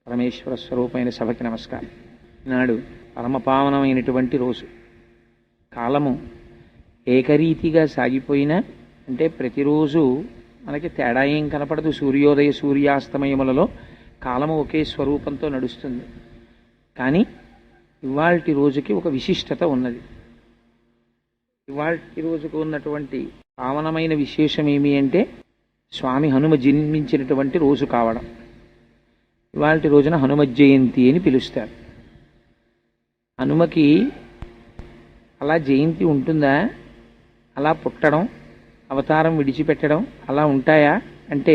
పరమేశ్వర స్వరూపమైన సభకి నమస్కారం. ఈనాడు పరమపావనమైనటువంటి రోజు. కాలము ఏకరీతిగా సాగిపోయినా అంటే ప్రతిరోజు మనకి తేడా ఏం కనపడదు. సూర్యోదయ సూర్యాస్తమయములలో కాలము ఒకే స్వరూపంతో నడుస్తుంది. కానీ ఇవాల్టి రోజుకి ఒక విశిష్టత ఉన్నది. ఇవాల్టి రోజుకు ఉన్నటువంటి పావనమైన విశేషం ఏమి అంటే స్వామి హనుమ జన్మించినటువంటి రోజు కావడం. ఇవాల్టి రోజున హనుమ జయంతి అని పిలుస్తారు. హనుమకి అలా జయంతి ఉంటుందా? అలా పుట్టడం, అవతారం విడిచిపెట్టడం అలా ఉంటాయా అంటే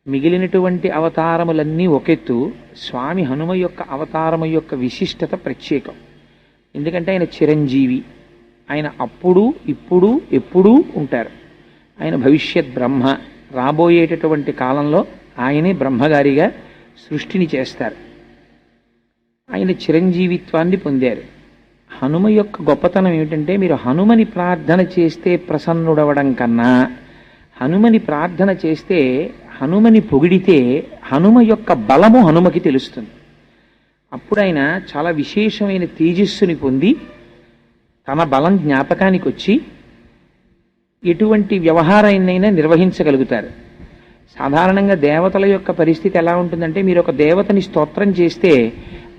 మిగిలినటువంటి అవతారములన్నీ ఒకెత్తు, స్వామి హనుమ యొక్క అవతారము యొక్క విశిష్టత ప్రత్యేకం. ఎందుకంటే ఆయన చిరంజీవి. ఆయన అప్పుడు ఇప్పుడు ఎప్పుడూ ఉంటారు. ఆయన భవిష్యత్ బ్రహ్మ. రాబోయేటటువంటి కాలంలో ఆయనే బ్రహ్మగారిగా సృష్టిని చేస్తారు. ఆయన చిరంజీవిత్వాన్ని పొందారు. హనుమ యొక్క గొప్పతనం ఏమిటంటే మీరు హనుమని ప్రార్థన చేస్తే ప్రసన్నుడవడం కన్నా హనుమని ప్రార్థన చేస్తే, హనుమని పొగిడితే హనుమ యొక్క బలము హనుమకి తెలుస్తుంది. అప్పుడు ఆయన చాలా విశేషమైన తేజస్సుని పొంది తన బలం జ్ఞాపకానికి వచ్చి ఎటువంటి వ్యవహారాన్నైనా నిర్వహించగలుగుతారు. సాధారణంగా దేవతల యొక్క పరిస్థితి ఎలా ఉంటుందంటే మీరు ఒక దేవతని స్తోత్రం చేస్తే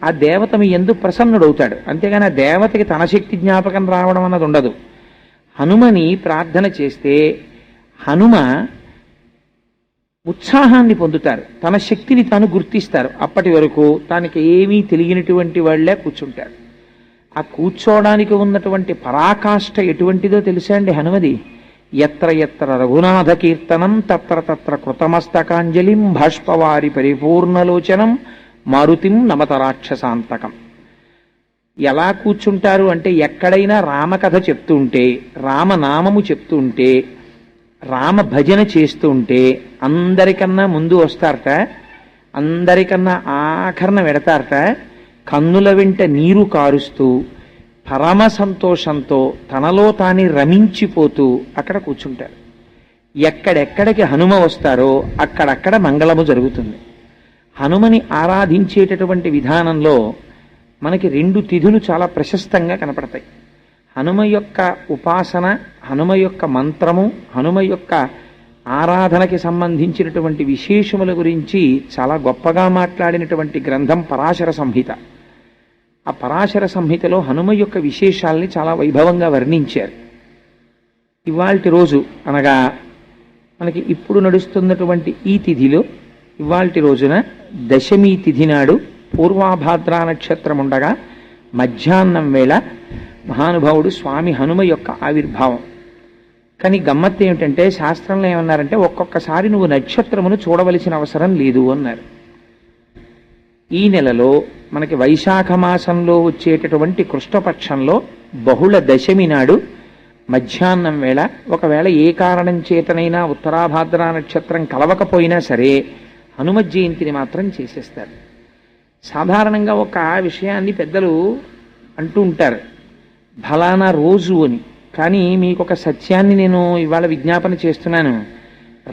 ఆ దేవత మీ యందు ప్రసన్నుడవుతాడు. అంతేగాని ఆ దేవతకి తన శక్తి జ్ఞాపకం రావడం అన్నది ఉండదు. హనుమని ప్రార్థన చేస్తే హనుమ ఉత్సాహాన్ని పొందుతారు. తన శక్తిని తాను గుర్తిస్తారు. అప్పటి వరకు తనకి ఏమీ తెలియనటువంటి వాళ్లే కూర్చుంటారు. ఆ కూర్చోవడానికి ఉన్నటువంటి పరాకాష్ఠ ఎటువంటిదో తెలుసా అండి హనుమది? ఎత్ర ఎత్ర రఘునాథ కీర్తనం తత్ర తత్ర కృతమస్తకాంజలిం భాష్పవారి పరిపూర్ణలోచనం మారుతిం నమత రాక్షసాంతకం. ఎలా కూర్చుంటారు అంటే ఎక్కడైనా రామకథ చెప్తుంటే, రామనామము చెప్తుంటే, రామ భజన చేస్తుంటే అందరికన్నా ముందు వస్తారట, అందరికన్నా ఆఖరణ వెడతారట. కన్నుల వెంట నీరు కారుస్తూ పరమ సంతోషంతో తనలో తాని రమించిపోతూ అక్కడ కూర్చుంటారు. ఎక్కడెక్కడికి హనుమ వస్తారో అక్కడక్కడ మంగళము జరుగుతుంది. హనుమని ఆరాధించేటటువంటి విధానంలో మనకి 2 తిథులు చాలా ప్రశస్తంగా కనపడతాయి. హనుమ యొక్క ఉపాసన, హనుమ యొక్క మంత్రము, హనుమ యొక్క ఆరాధనకి సంబంధించినటువంటి విశేషముల గురించి చాలా గొప్పగా మాట్లాడినటువంటి గ్రంథం పరాశర సంహిత. ఆ పరాశర సంహితలో హనుమ యొక్క విశేషాల్ని చాలా వైభవంగా వర్ణించారు. ఇవాల్టి రోజు అనగా మనకి ఇప్పుడు నడుస్తున్నటువంటి ఈ తిథిలో ఇవాల్టి రోజున దశమి తిథి నాడు పూర్వాభాద్రా నక్షత్రం ఉండగా మధ్యాహ్నం వేళ మహానుభావుడు స్వామి హనుమ యొక్క ఆవిర్భావం. కానీ గమ్మత్తు ఏమిటంటే శాస్త్రంలో ఏమన్నారంటే ఒక్కొక్కసారి నువ్వు నక్షత్రమును చూడవలసిన అవసరం లేదు అన్నారు. ఈ నెలలో మనకి వైశాఖ మాసంలో వచ్చేటటువంటి కృష్ణపక్షంలో బహుళ దశమి నాడు మధ్యాహ్నం వేళ ఒకవేళ ఏ కారణం చేతనైనా ఉత్తరాభాద్రా నక్షత్రం కలవకపోయినా సరే హనుమ జయంతిని మాత్రం చేసేస్తారు. సాధారణంగా ఒక విషయాన్ని పెద్దలు అంటూ ఉంటారు ఫలానా రోజు అని. కానీ మీకు ఒక సత్యాన్ని నేను ఇవాళ విజ్ఞాపన చేస్తున్నాను.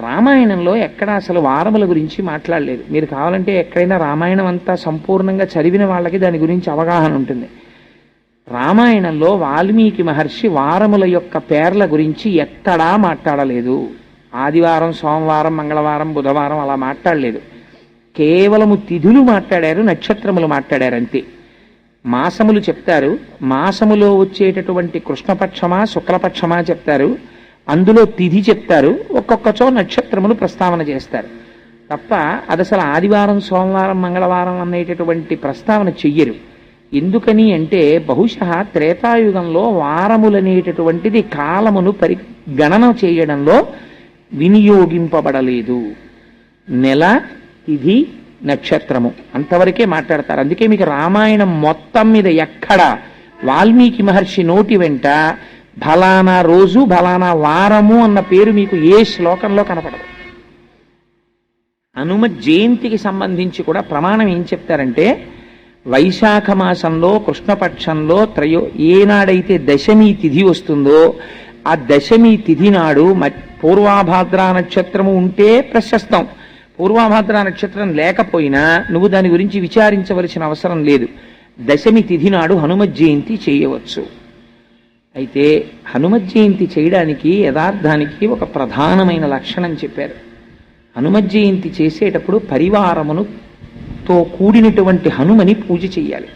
రామాయణంలో ఎక్కడ అసలు వారముల గురించి మాట్లాడలేదు. మీరు కావాలంటే ఎక్కడైనా రామాయణం అంతా సంపూర్ణంగా చదివిన వాళ్ళకి దాని గురించి అవగాహన ఉంటుంది. రామాయణంలో వాల్మీకి మహర్షి వారముల యొక్క పేర్ల గురించి ఎక్కడా మాట్లాడలేదు. ఆదివారం, సోమవారం, మంగళవారం, బుధవారం అలా మాట్లాడలేదు. కేవలము తిథులు మాట్లాడారు, నక్షత్రములు మాట్లాడారు అంతే. మాసములు చెప్తారు. మాసములో వచ్చేటటువంటి కృష్ణపక్షమా శుక్లపక్షమా చెప్తారు. అందులో తిథి చెప్తారు. ఒక్కొక్కచో నక్షత్రములు ప్రస్తావన చేస్తారు తప్ప అది అసలు ఆదివారం, సోమవారం, మంగళవారం అనేటటువంటి ప్రస్తావన చెయ్యరు. ఎందుకని అంటే బహుశः త్రేతాయుగంలో వారములనేటటువంటిది కాలమును గణన చేయడంలో వినియోగింపబడలేదు. నెల, తిథి, నక్షత్రము అంతవరకే మాట్లాడతారు. అందుకే మీకు రామాయణం మొత్తం మీద ఎక్కడ వాల్మీకి మహర్షి నోటి వెంట ఫలానా రోజు ఫలానా వారము అన్న పేరు మీకు ఏ శ్లోకంలో కనపడదు. హనుమ జయంతికి సంబంధించి కూడా ప్రమాణం ఏం చెప్తారంటే వైశాఖ మాసంలో కృష్ణపక్షంలో ఏనాడైతే దశమి తిథి వస్తుందో ఆ దశమి తిథి నాడు పూర్వాభాద్రా నక్షత్రము ఉంటే ప్రశస్తం, పూర్వాభాద్ర నక్షత్రం లేకపోయినా నువ్వు దాని గురించి విచారించవలసిన అవసరం లేదు. దశమి తిథి నాడు హనుమత్ జయంతి చేయవచ్చు. అయితే హనుమత్ జయంతి చేయడానికి యథార్థానికి ఒక ప్రధానమైన లక్షణం చెప్పారు. హనుమత్ జయంతి చేసేటప్పుడు పరివారముతో కూడినటువంటి హనుమని పూజ చెయ్యాలి.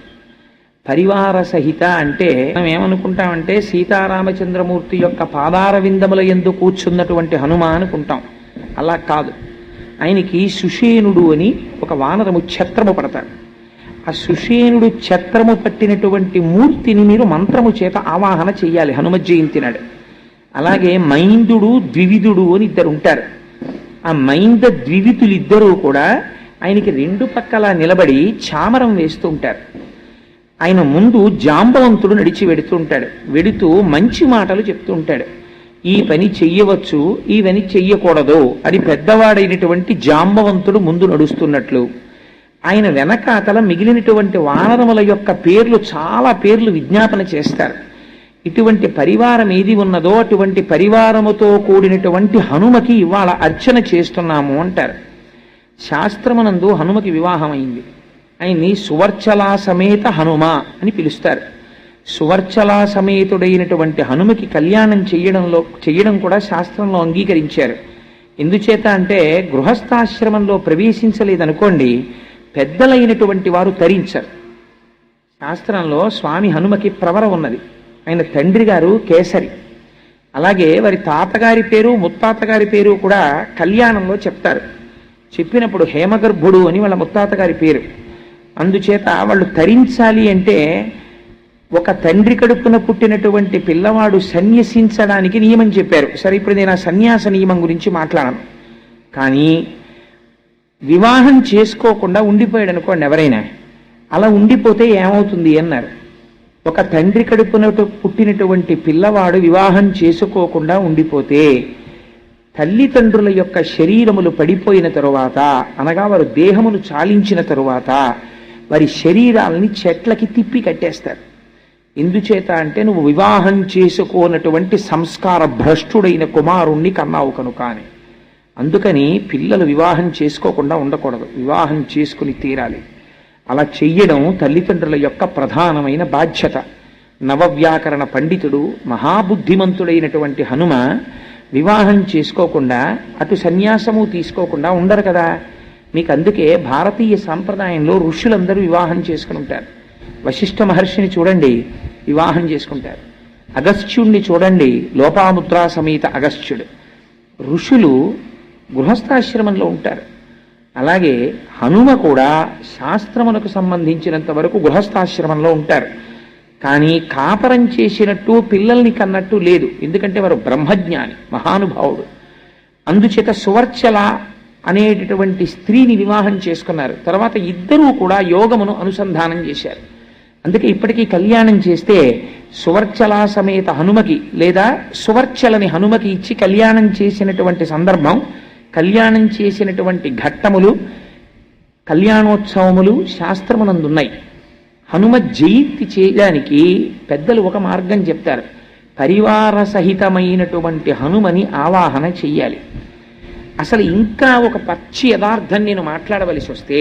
పరివార సహిత అంటే మనం ఏమనుకుంటామంటే సీతారామచంద్రమూర్తి యొక్క పాదార విందముల యందు కూర్చున్నటువంటి హనుమ అనుకుంటాం. అలా కాదు. ఆయనకి సుషేనుడు అని ఒక వానరము ఛత్రము పడతాడు. ఆ సుషేనుడు ఛత్రము పట్టినటువంటి మూర్తిని మీరు మంత్రము చేత ఆవాహన చెయ్యాలి హనుమత్ జయంతి నాడు. అలాగే మైందుడు ద్వివిధుడు అని ఇద్దరు ఉంటారు. ఆ మైంద ద్వివిధులిద్దరూ కూడా ఆయనకి రెండు పక్కల నిలబడి చామరం వేస్తూ ఉంటారు. ఆయన ముందు జాంబవంతుడు నడిచి వెడుతూ ఉంటాడు. వెడుతూ మంచి మాటలు చెప్తూ ఉంటాడు. ఈ పని చెయ్యవచ్చు, ఈ పని చెయ్యకూడదు అని పెద్దవాడైనటువంటి జాంబవంతుడు ముందు నడుస్తున్నట్లు ఆయన వెనకాతల మిగిలినటువంటి వానరముల యొక్క పేర్లు చాలా పేర్లు విజ్ఞాపన చేస్తారు. ఇటువంటి పరివారం ఏది ఉన్నదో అటువంటి పరివారముతో కూడినటువంటి హనుమకి ఇవాళ అర్చన చేస్తున్నాము అంటారు. శాస్త్రమునందు హనుమకి వివాహం అయింది. ఆయన్ని సువర్చలా సమేత హనుమ అని పిలుస్తారు. సువర్చలా సమేతుడైనటువంటి హనుమకి కళ్యాణం చెయ్యడం కూడా శాస్త్రంలో అంగీకరించారు. ఎందుచేత అంటే గృహస్థాశ్రమంలో ప్రవేశించలేదనుకోండి, పెద్దలైనటువంటి వారు తరించరు. శాస్త్రంలో స్వామి హనుమకి ప్రవర ఉన్నది. ఆయన తండ్రి గారు కేసరి. అలాగే వారి తాతగారి పేరు ముత్తాతగారి పేరు కూడా కళ్యాణంలో చెప్తారు. చెప్పినప్పుడు హేమగర్భుడు అని వాళ్ళ ముత్తాతగారి పేరు. అందుచేత వాళ్ళు తరించాలి అంటే ఒక తండ్రి కడుపున పుట్టినటువంటి పిల్లవాడు సన్యసించడానికి నియమం చెప్పారు. సరే, ఇప్పుడు నేను ఆ సన్యాస నియమం గురించి మాట్లాడను. కానీ వివాహం చేసుకోకుండా ఉండిపోయాడు అనుకోండి ఎవరైనా, అలా ఉండిపోతే ఏమవుతుంది అన్నారు. ఒక తండ్రి కడుపున పుట్టినటువంటి పిల్లవాడు వివాహం చేసుకోకుండా ఉండిపోతే తల్లిదండ్రుల యొక్క శరీరములు పడిపోయిన తరువాత, అనగా వారు దేహమును చాలించిన తరువాత వారి శరీరాలని చెట్లకి తిప్పి కట్టేస్తారు. ఎందుచేత అంటే నువ్వు వివాహం చేసుకోనటువంటి సంస్కార భ్రష్టుడైన కుమారుణ్ణి కన్నావు కనుక అని. అందుకని పిల్లలు వివాహం చేసుకోకుండా ఉండకూడదు, వివాహం చేసుకుని తీరాలి. అలా చెయ్యడం తల్లిదండ్రుల యొక్క ప్రధానమైన బాధ్యత. నవవ్యాకరణ పండితుడు మహాబుద్ధిమంతుడైనటువంటి హనుమ వివాహం చేసుకోకుండా అటు సన్యాసము తీసుకోకుండా ఉండరు కదా. మీకు అందుకే భారతీయ సాంప్రదాయంలో ఋషులందరూ వివాహం చేసుకుని ఉంటారు. వశిష్ఠ మహర్షిని చూడండి, వివాహం చేసుకుంటారు. అగస్త్యుణ్ణి చూడండి, లోపాముద్రా సమేత అగస్త్యుడు. ఋషులు గృహస్థాశ్రమంలో ఉంటారు. అలాగే హనుమ కూడా శాస్త్రమునకు సంబంధించినంత వరకు గృహస్థాశ్రమంలో ఉంటారు. కానీ కాపరం చేసినట్టు పిల్లల్ని కన్నట్టు లేదు. ఎందుకంటే వారు బ్రహ్మజ్ఞాని, మహానుభావుడు. అందుచేత సువర్చల అనేటటువంటి స్త్రీని వివాహం చేసుకున్నారు. తర్వాత ఇద్దరూ కూడా యోగమును అనుసంధానం చేశారు. అందుకే ఇప్పటికీ కళ్యాణం చేస్తే సువర్చలా సమేత హనుమకి లేదా సువర్చలని హనుమకి ఇచ్చి కళ్యాణం చేసినటువంటి సందర్భం, కళ్యాణం చేసినటువంటి ఘట్టములు, కళ్యాణోత్సవములు శాస్త్రమునందున్నాయి. హనుమ జయంతి చేయడానికి పెద్దలు ఒక మార్గం చెప్తారు. పరివార సహితమైనటువంటి హనుమని ఆవాహన చెయ్యాలి. అసలు ఇంకా ఒక పచ్చి యథార్థం నేను మాట్లాడవలసి వస్తే,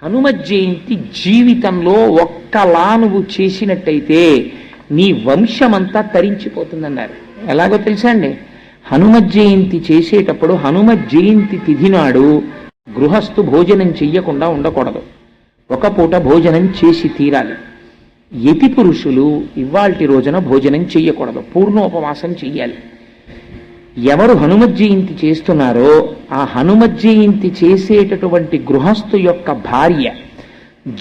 హనుమ జయంతి జీవితంలో ఒక్కలా నువ్వు చేసినట్టయితే నీ వంశమంతా తరించిపోతుందన్నారు. ఎలాగో తెలుసా అండి, హనుమ జయంతి చేసేటప్పుడు హనుమ జయంతి తిథి నాడు గృహస్థు భోజనం చెయ్యకుండా ఉండకూడదు. ఒక పూట భోజనం చేసి తీరాలి. యతి పురుషులు ఇవాల్టి రోజున భోజనం చెయ్యకూడదు, పూర్ణోపవాసం చెయ్యాలి. ఎవరు హనుమత్ జయంతి చేస్తున్నారో ఆ హనుమత్ జయంతి చేసేటటువంటి గృహస్థు యొక్క భార్య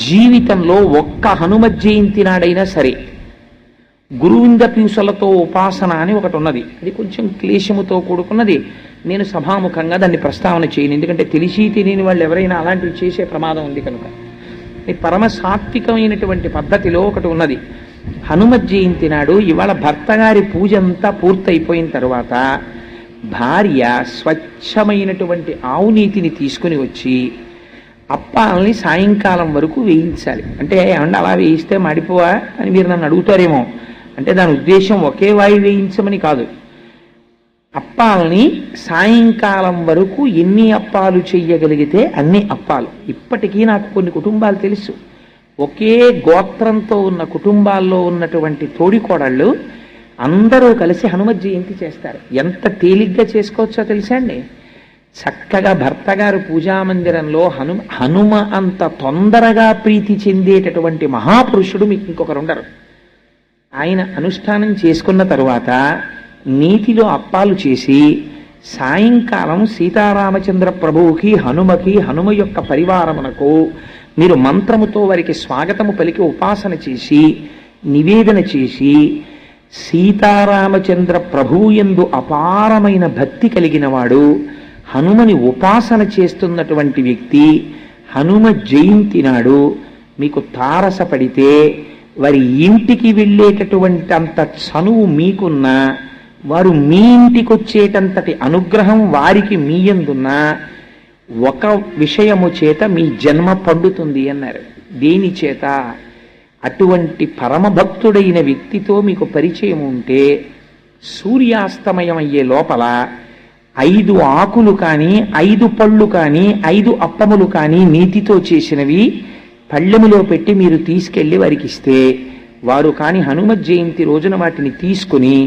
జీవితంలో ఒక్క హనుమత్ జయంతి నాడైనా సరే, గురువింద పీసులతో ఉపాసన అని ఒకటి ఉన్నది. అది కొంచెం క్లేశముతో కూడుకున్నది. నేను సభాముఖంగా దాన్ని ప్రస్తావన చేయను, ఎందుకంటే తెలిసి తెలియని వాళ్ళు ఎవరైనా అలాంటివి చేసే ప్రమాదం ఉంది కనుక. పరమ సాత్వికమైనటువంటి పద్ధతిలో ఒకటి ఉన్నది. హనుమత్ జయంతి నాడు ఇవాళ భర్త గారి పూజ అంతా పూర్తయిపోయిన తర్వాత భార్య స్వచ్ఛమైనటువంటి ఆవు నీతిని తీసుకుని వచ్చి అప్పాలని సాయంకాలం వరకు వేయించాలి. అంటే ఏమన్నా అలా వేయిస్తే మాడిపోవా అని మీరు నన్ను అడుగుతారేమో. అంటే దాని ఉద్దేశం ఒకే వాయి వేయించమని కాదు. అప్పాలని సాయంకాలం వరకు ఎన్ని అప్పాలు చెయ్యగలిగితే అన్ని అప్పాలు. ఇప్పటికీ నాకు కొన్ని కుటుంబాలు తెలుసు, ఒకే గోత్రంతో ఉన్న కుటుంబాల్లో ఉన్నటువంటి తోడికోడళ్ళు అందరూ కలిసి హనుమత్ జయంతి చేస్తారు. ఎంత తేలిగ్గా చేసుకోవచ్చో తెలుసా అండి? చక్కగా భర్త గారు పూజామందిరంలో హనుమ అంత తొందరగా ప్రీతి చెందేటటువంటి మహాపురుషుడు మీకు ఇంకొకరు ఉండరు. ఆయన అనుష్ఠానం చేసుకున్న తరువాత నీతిలో అప్పాలు చేసి సాయంకాలం సీతారామచంద్ర ప్రభువుకి హనుమ యొక్క పరివారమునకు మీరు మంత్రముతో వారికి స్వాగతము పలికి ఉపాసన చేసి నివేదన చేసి, సీతారామచంద్ర ప్రభువు యందు అపారమైన భక్తి కలిగిన వాడు, హనుమని ఉపాసన చేస్తున్నటువంటి వ్యక్తి హనుమ జయంతి నాడు మీకు తారసపడితే వారి ఇంటికి వెళ్ళేటటువంటి అంత చనువు మీకున్నా, వారు మీ ఇంటికి వచ్చేటంతటి అనుగ్రహం వారికి మీ యందున్నా, ఒక విషయము చేత మీ జన్మ పండుతుంది అన్నారు. దేని చేత? అటువంటి పరమభక్తుడైన వ్యక్తితో మీకు పరిచయం ఉంటే సూర్యాస్తమయం అయ్యే లోపల 5 ఆకులు కానీ 5 పళ్ళు కానీ 5 అప్పములు కానీ నీతితో చేసినవి పళ్ళెములో పెట్టి మీరు తీసుకెళ్లి వారికి ఇస్తే, వారు కాని హనుమత్ జయంతి రోజున వాటిని తీసుకుని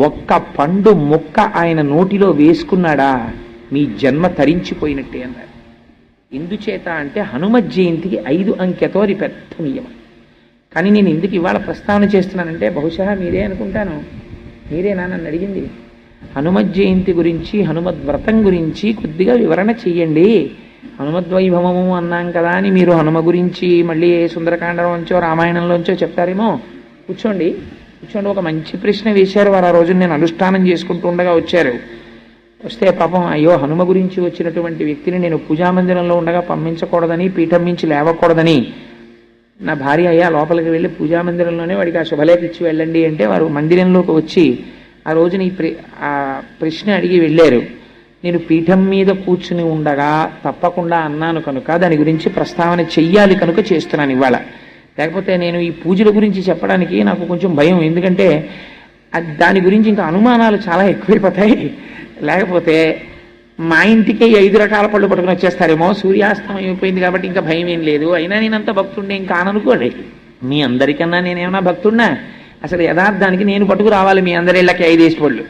ఒక్క పండు ముక్క ఆయన నోటిలో వేసుకున్నాడా మీ జన్మ తరించిపోయినట్టే అన్నారు. ఎందుచేత అంటే హనుమత్ జయంతికి 5 అంకెతో అది పెద్ద నియమం. కానీ నేను ఎందుకు ఇవాళ ప్రస్తావన చేస్తున్నానంటే, బహుశా మీరే అనుకుంటాను, మీరేనా నన్ను అడిగింది? హనుమత్ జయంతి గురించి, హనుమద్ వ్రతం గురించి కొద్దిగా వివరణ చెయ్యండి. హనుమద్వైభవము అన్నాం కదా అని మీరు హనుమ గురించి మళ్ళీ సుందరకాండలోంచో రామాయణంలోంచో చెప్తారేమో. కూర్చోండి. ఒక మంచి ప్రశ్న వేశారు వారు. ఆ రోజు నేను అనుష్ఠానం చేసుకుంటూ ఉండగా వచ్చారు. వస్తే పాపం, అయ్యో హనుమ గురించి వచ్చినటువంటి వ్యక్తిని నేను పూజామందిరంలో ఉండగా పంపించకూడదని, పీఠం మించి లేవకూడదని నా భార్య, అయ్యా లోపలికి వెళ్ళి పూజామందిరంలోనే వాడికి ఆ శుభలేఖ ఇచ్చి వెళ్ళండి అంటే, వారు మందిరంలోకి వచ్చి ఆ రోజున ఆ ప్రశ్న అడిగి వెళ్ళారు. నేను పీఠం మీద కూర్చుని ఉండగా తప్పకుండా అన్నాను కనుక దాని గురించి ప్రస్తావన చెయ్యాలి కనుక చేస్తున్నాను ఇవాళ. లేకపోతే నేను ఈ పూజల గురించి చెప్పడానికి నాకు కొంచెం భయం, ఎందుకంటే దాని గురించి ఇంకా అనుమానాలు చాలా ఎక్కువైపోతాయి. లేకపోతే మా ఇంటికే 5 రకాల పళ్ళు పట్టుకుని వచ్చేస్తారేమో, సూర్యాస్తమయం అయిపోయింది కాబట్టి ఇంకా భయం ఏం లేదు, అయినా నేనంత భక్తుడిని ఇంకా అనుకోండి. మీ అందరికన్నా నేనేమన్నా భక్తుడినా? అసలు యథార్థానికి నేను పట్టుకు రావాలి మీ అందరి ఇళ్ళకి 5 పళ్ళు.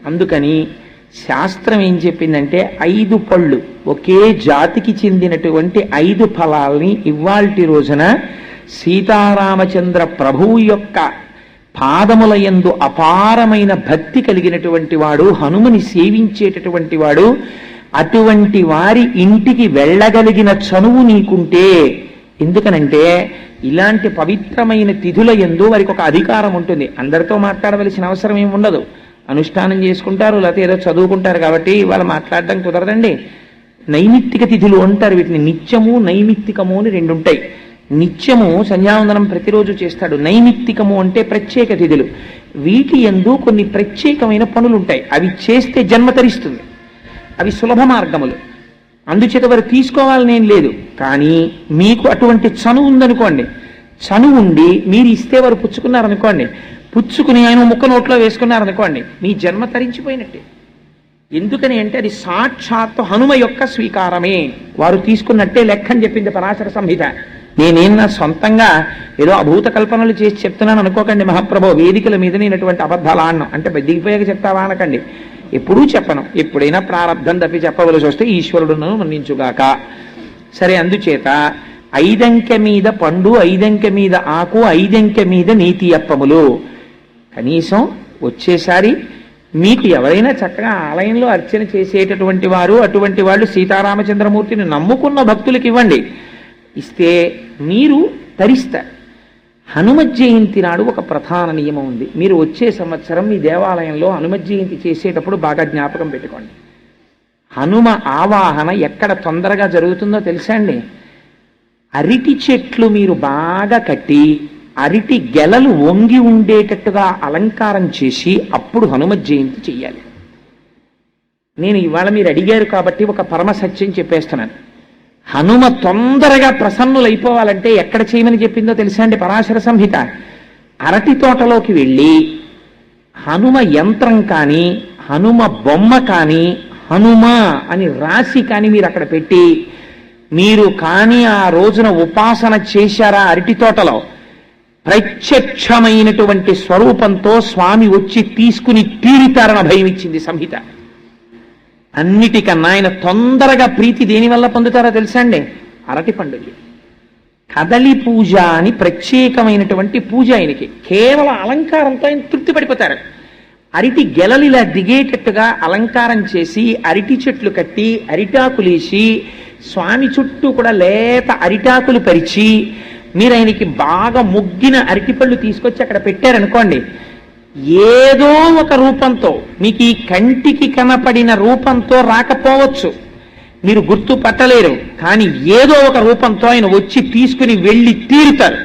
అందుకని శాస్త్రం ఏం చెప్పిందంటే 5 పళ్ళు ఒకే జాతికి చెందినటువంటి 5 ఫలాల్ని ఇవాల్టి రోజున సీతారామచంద్ర ప్రభువు యొక్క పాదముల యందు అపారమైన భక్తి కలిగినటువంటి వాడు, హనుమని సేవించేటటువంటి వాడు, అటువంటి వారి ఇంటికి వెళ్ళగలిగిన చనువు నీకుంటే, ఎందుకనంటే ఇలాంటి పవిత్రమైన తిథుల యందు వారికి ఒక అధికారం ఉంటుంది. అందరితో మాట్లాడవలసిన అవసరం ఏమి ఉండదు, అనుష్ఠానం చేసుకుంటారు, లేకపోతే ఏదో చదువుకుంటారు కాబట్టి వాళ్ళు మాట్లాడడం కుదరదండి. నైమిత్తిక తిథులు అంటారు వీటిని. నిత్యము నైమిత్తికము అని 2 ఉంటాయి. నిత్యము సంధ్యావందనం ప్రతిరోజు చేస్తాడు. నైమిత్తికము అంటే ప్రత్యేక తిథులు. వీటి యందు కొన్ని ప్రత్యేకమైన పనులు ఉంటాయి. అవి చేస్తే జన్మ తరిస్తుంది. అవి సులభ మార్గములు, అందుచేత వారు తీసుకోవాలనేం లేదు. కానీ మీకు అటువంటి చనువు ఉందనుకోండి, చనువు ఉండి మీరు ఇస్తే వారు పుచ్చుకున్నారనుకోండి, పుచ్చుకుని ఆయన ముక్క నోట్లో వేసుకున్నారనుకోండి, మీ జన్మ తరించిపోయినట్టే. ఎందుకని అంటే అది సాక్షాత్తు హనుమ యొక్క స్వీకారమే, వారు తీసుకున్నట్టే లెక్క అని చెప్పింది పరాశర సంహిత. నేనేం నా సొంతంగా ఏదో అభూత కల్పనలు చేసి చెప్తున్నాను అనుకోకండి మహాప్రభు. వేదికల మీద నేనటువంటి అబద్ధాలు ఆడను అంటే దిగిపోయాక చెప్తావా అనకండి. ఎప్పుడూ చెప్పను. ఎప్పుడైనా ప్రారంధం తప్పి చెప్పవలసి వస్తే ఈశ్వరుడును మన్నించుగాక. సరే, అందుచేత 5 అంకె మీద పండు, 5 అంకె మీద ఆకు, 5 అంకె మీద నీతి అప్పములు. కనీసం వచ్చేసారి మీకు ఎవరైనా చక్కగా ఆలయంలో అర్చన చేసేటటువంటి వారు, అటువంటి వాళ్ళు సీతారామచంద్రమూర్తిని నమ్ముకున్న భక్తులకి ఇవ్వండి. ఇస్తే మీరు తరిస్తారు. హనుమత్ జయంతి నాడు ఒక ప్రధాన నియమం ఉంది. మీరు వచ్చే సంవత్సరం మీ దేవాలయంలో హనుమత్ జయంతి చేసేటప్పుడు బాగా జ్ఞాపకం పెట్టుకోండి. హనుమ ఆవాహన ఎక్కడ తొందరగా జరుగుతుందో తెలుసా అండి? అరటి చెట్లు మీరు బాగా కట్టి అరటి గెలలు వంగి ఉండేటట్టుగా అలంకారం చేసి అప్పుడు హనుమత్ జయంతి చెయ్యాలి. నేను ఇవాళ మీరు అడిగారు కాబట్టి ఒక పరమ సత్యం చెప్పేస్తున్నాను. హనుమ తొందరగా ప్రసన్నులైపోవాలంటే ఎక్కడ చేయమని చెప్పిందో తెలుసా అండి పరాశర సంహిత? అరటి తోటలోకి వెళ్ళి హనుమ యంత్రం కానీ హనుమ బొమ్మ కానీ హనుమ అని రాసి కానీ మీరు అక్కడ పెట్టి మీరు కానీ ఆ రోజున ఉపాసన చేశారా అరటి తోటలో, ప్రత్యక్షమైనటువంటి స్వరూపంతో స్వామి వచ్చి తీసుకుని తీరుతారన్న భయం ఇచ్చింది సంహిత. అన్నిటికన్నా ఆయన తొందరగా ప్రీతి దేనివల్ల పొందుతారో తెలుసా అండి? అరటి పండుగ కదలి పూజ అని ప్రత్యేకమైనటువంటి పూజ ఆయనకి. కేవలం అలంకారంతో ఆయన తృప్తి పడిపోతారు. అరటి గెలలిలా దిగేటట్టుగా అలంకారం చేసి అరటి చెట్లు కట్టి అరిటాకులేసి స్వామి చుట్టూ కూడా లేత అరిటాకులు పరిచి మీరు ఆయనకి బాగా ముగ్గిన అరటిపళ్ళు తీసుకొచ్చి అక్కడ పెట్టారనుకోండి, ఏదో ఒక రూపంతో మీకు ఈ కంటికి కనపడిన రూపంతో రాకపోవచ్చు, మీరు గుర్తుపట్టలేరు, కానీ ఏదో ఒక రూపంతో ఆయన వచ్చి తీసుకుని వెళ్ళి తీరుతారు.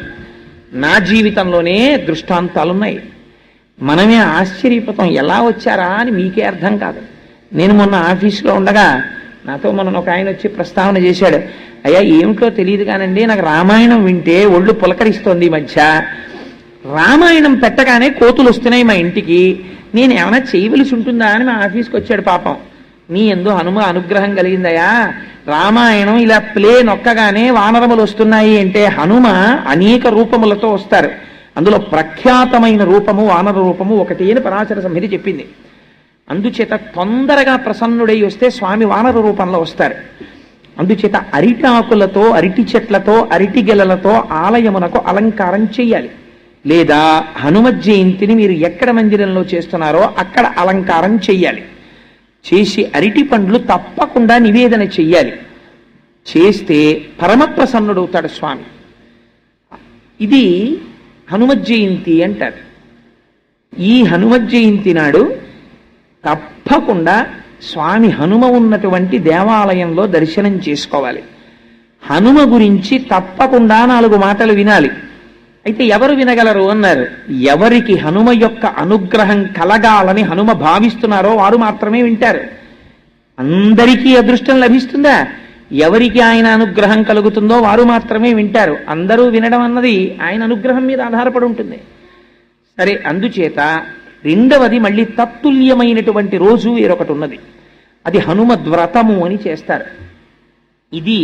నా జీవితంలోనే దృష్టాంతాలున్నాయి. మనమే ఆశ్చర్యపోతాం, ఎలా వచ్చారా అని మీకే అర్థం కాదు. నేను మొన్న ఆఫీసులో ఉండగా నాతో మొన్న ఒక ఆయన వచ్చి ప్రస్తావన చేశాడు. అయ్యా ఏమిటో తెలియదు కానండి, నాకు రామాయణం వింటే ఒళ్ళు పులకరిస్తోంది. ఈ మధ్య రామాయణం పెట్టగానే కోతులు వస్తున్నాయి మా ఇంటికి, నేను ఏమైనా చేయవలసి ఉంటుందా అని మా ఆఫీస్కి వచ్చాడు. పాపం, నీ యందు హనుమ అనుగ్రహం కలిగిందయా, రామాయణం ఇలా ప్లే నొక్కగానే వానరములు వస్తున్నాయి అంటే హనుమ అనేక రూపములతో వస్తారు. అందులో ప్రఖ్యాతమైన రూపము వానర రూపము ఒకటి అని పరాశర సంహిత చెప్పింది. అందుచేత తొందరగా ప్రసన్నుడై వస్తే స్వామి వానర రూపంలో వస్తారు. అందుచేత అరిటాకులతో అరటి చెట్లతో అరటి గెలలతో ఆలయమునకు అలంకారం చెయ్యాలి. లేదా హనుమత్ జయంతిని మీరు ఎక్కడ మందిరంలో చేస్తున్నారో అక్కడ అలంకారం చెయ్యాలి. చేసి అరటి పండ్లు తప్పకుండా నివేదన చెయ్యాలి. చేస్తే పరమప్రసన్నుడవుతాడు స్వామి. ఇది హనుమత్ జయంతి అంటారు. ఈ హనుమత్ జయంతి నాడు తప్పకుండా స్వామి హనుమ ఉన్నటువంటి దేవాలయంలో దర్శనం చేసుకోవాలి. హనుమ గురించి తప్పకుండా 4 మాటలు వినాలి. అయితే ఎవరు వినగలరు అన్నారు. ఎవరికి హనుమ యొక్క అనుగ్రహం కలగాలని హనుమ భావిస్తున్నారో వారు మాత్రమే వింటారు. అందరికీ అదృష్టం లభిస్తుందా? ఎవరికి ఆయన అనుగ్రహం కలుగుతుందో వారు మాత్రమే వింటారు. అందరూ వినడం అన్నది ఆయన అనుగ్రహం మీద ఆధారపడి ఉంటుంది. సరే, అందుచేత రెండవది మళ్ళీ తత్తుల్యమైనటువంటి రోజు వేరొకటి ఉన్నది. అది హనుమద్వ్రతము అని చేస్తారు. ఇది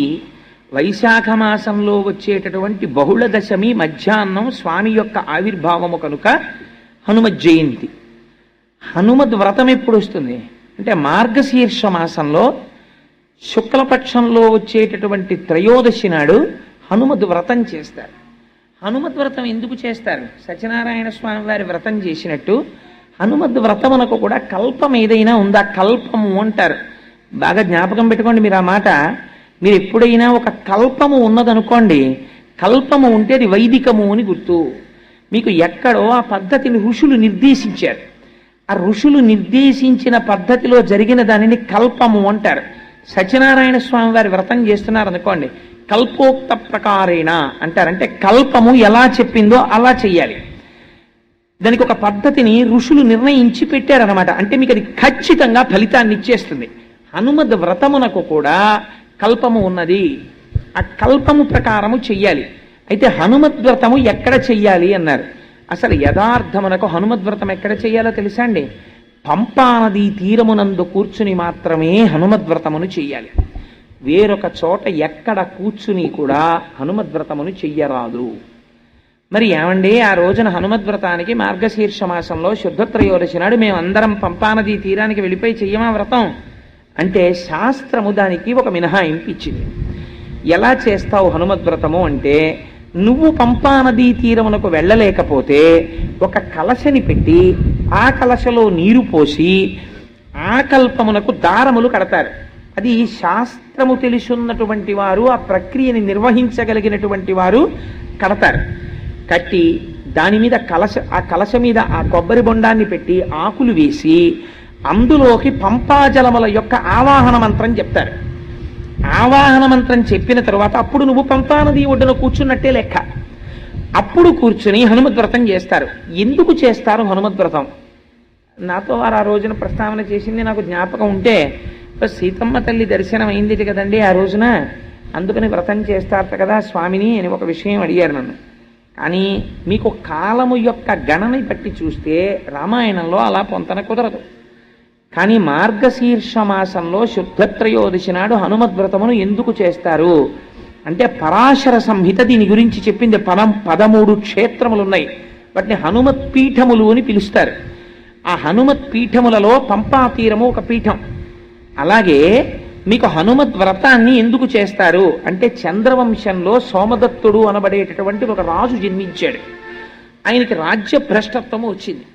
వైశాఖ మాసంలో వచ్చేటటువంటి బహుళ దశమి మధ్యాహ్నం స్వామి యొక్క ఆవిర్భావము కనుక హనుమత్ జయంతి. హనుమద్ వ్రతం ఎప్పుడు వస్తుంది అంటే మార్గశీర్ష మాసంలో శుక్లపక్షంలో వచ్చేటటువంటి త్రయోదశి నాడు హనుమద్ వ్రతం చేస్తారు. హనుమద్ వ్రతం ఎందుకు చేస్తారు? సత్యనారాయణ స్వామి వారి వ్రతం చేసినట్టు హనుమద్ వ్రతమునకు కూడా కల్పం ఏదైనా ఉందా? కల్పము అంటారు. బాగా జ్ఞాపకం పెట్టుకోండి మీరు ఆ మాట. మీరు ఎప్పుడైనా ఒక కల్పము ఉన్నదనుకోండి, కల్పము ఉంటే అది వైదికము అని గుర్తు. మీకు ఎక్కడో ఆ పద్ధతిని ఋషులు నిర్దేశించారు. ఆ ఋషులు నిర్దేశించిన పద్ధతిలో జరిగిన దానిని కల్పము అంటారు. సత్యనారాయణ స్వామి వారి వ్రతం చేస్తున్నారు అనుకోండి, కల్పోక్త ప్రకారేణ అంటారంటే కల్పము ఎలా చెప్పిందో అలా చెయ్యాలి. దానికి ఒక పద్ధతిని ఋషులు నిర్ణయించి పెట్టారనమాట. అంటే మీకు అది ఖచ్చితంగా ఫలితాన్ని ఇచ్చేస్తుంది. హనుమద్ వ్రతమునకు కూడా కల్పము ఉన్నది. ఆ కల్పము ప్రకారము చెయ్యాలి. అయితే హనుమద్ వ్రతము ఎక్కడ చెయ్యాలి అన్నారు. అసలు యథార్థమునకు హనుమద్ వ్రతం ఎక్కడ చెయ్యాలో తెలుసా అండి? పంపానది తీరమునందు కూర్చుని మాత్రమే హనుమద్వ్రతమును చెయ్యాలి. వేరొక చోట ఎక్కడ కూర్చుని కూడా హనుమద్వ్రతమును చెయ్యరాదు. మరి ఏమండి, ఆ రోజున హనుమద్వ్రతానికి మార్గశీర్ష మాసంలో శుద్ధత్రయోదశి నాడు మేమందరం పంపానది తీరానికి వెళ్ళిపోయి చెయ్యమా వ్రతం అంటే శాస్త్రము దానికి ఒక మినహాయింపు ఇచ్చింది. ఎలా చేస్తావు హనుమద్వ్రతము అంటే, నువ్వు పంపానదీ తీరమునకు వెళ్ళలేకపోతే ఒక కలశని పెట్టి ఆ కలశలో నీరు పోసి ఆ కల్పమునకు దారములు కడతారు. అది శాస్త్రము తెలుసున్నటువంటి వారు, ఆ ప్రక్రియని నిర్వహించగలిగినటువంటి వారు కడతారు. కట్టి దాని మీద ఆ కలశ మీద ఆ కొబ్బరి బొండాన్ని పెట్టి ఆకులు వేసి అందులోకి పంపాజలముల యొక్క ఆవాహన మంత్రం చెప్తారు. ఆవాహన మంత్రం చెప్పిన తరువాత అప్పుడు నువ్వు పంపానది ఒడ్డున కూర్చున్నట్టే లెక్క. అప్పుడు కూర్చుని హనుమద్వ్రతం చేస్తారు. ఎందుకు చేస్తారు హనుమద్వ్రతం? నాతో వారు ఆ రోజున ప్రస్తావన చేసింది నాకు జ్ఞాపకం ఉంటే, సీతమ్మ తల్లి దర్శనం అయింది కదండి ఆ రోజున, అందుకని వ్రతం చేస్తారట కదా స్వామిని అని ఒక విషయం అడిగారు నన్ను. కానీ మీకు కాలము యొక్క గణని బట్టి చూస్తే రామాయణంలో అలా పొంతన కుదరదు. కానీ మార్గశీర్ష మాసంలో శుద్ధ త్రయోదశి నాడు హనుమద్వ్రతమును ఎందుకు చేస్తారు అంటే పరాశర సంహిత దీని గురించి చెప్పింది. 13 క్షేత్రములు ఉన్నాయి, వాటిని హనుమత్ పీఠములు అని పిలుస్తారు. ఆ హనుమత్ పీఠములలో పంపా తీరము ఒక పీఠం. అలాగే మీకు హనుమద్ వ్రతాన్ని ఎందుకు చేస్తారు అంటే చంద్రవంశంలో సోమదత్తుడు అనబడేటటువంటి ఒక రాజు జన్మించాడు. ఆయనకి రాజ్య భ్రష్టత్వము వచ్చింది.